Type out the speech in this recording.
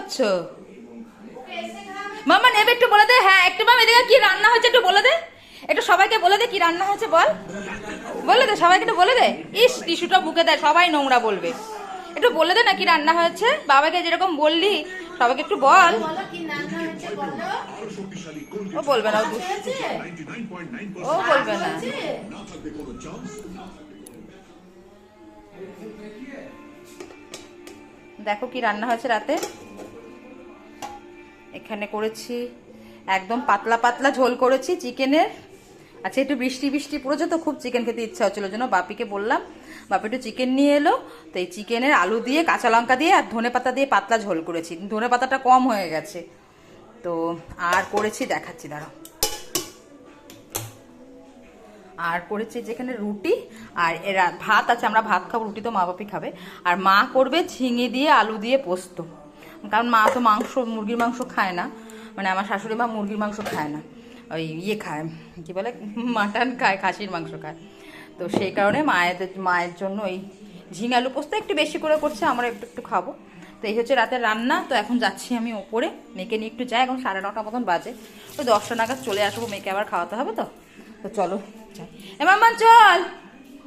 করছো? মামা নেবে একটু বলে দে। হ্যাঁ একটু মাম এদিকে কি রান্না হয়েছে একটু বলে দে, একটু সবাইকে বলে দে কি রান্না হয়েছে বল, বলে দে সবাইকে একটু বলে দে। ইস টিস্যুটা বুকে দেয়, সবাই নোংরা বলবে। একটু বলে দে না কি রান্না হয়েছে, বাবাকে যেরকম বললি সবাইকে একটু বল। ও বলবে না, ও বলবে না। দেখো কি রান্না হয়েছে রাতে। এখানে করেছি একদম পাতলা পাতলা ঝোল করেছি চিকেনের। আচ্ছা একটু বৃষ্টি বৃষ্টি পড়েছে তো খুব চিকেন খেতে ইচ্ছা হচ্ছিল, জন্য বাপিকে বললাম, বাপি একটু চিকেন নিয়ে এলো। তো এই চিকেনের আলু দিয়ে কাঁচা লঙ্কা দিয়ে আর ধনে পাতা দিয়ে পাতলা ঝোল করেছি, ধনে পাতাটা কম হয়ে গেছে। তো আর করেছি দেখাচ্ছি দাঁড়াও। আর করেছি যেখানে রুটি আর এরা ভাত আছে, আমরা ভাত খাবো, রুটি তো মা বাপি খাবে। আর মা করবে ঝিঙে দিয়ে আলু দিয়ে পোস্ত, কারণ মা তো মাংস মুরগির মাংস খায় না, মানে আমার শাশুড়ি মা মুরগির মাংস খায় না, ওই ইয়ে খায় কি বলে মাটন খায়, খাসির মাংস খায়। তো সেই কারণে মায়ের জন্য ওই ঝিঙে আলু পোস্ত একটু বেশি করে করছে, আমরা একটু একটু খাবো। তো এই হচ্ছে রাতের রান্না। তো এখন যাচ্ছি আমি ওপরে, মেয়েকে নিয়ে একটু যাই, এখন 9:30 মতন বাজে, ওই 10টা নাগাদ চলে আসবো, মেয়েকে আবার খাওয়াতে হবে। তো তো চলো যাই, এ মাম্মা চল।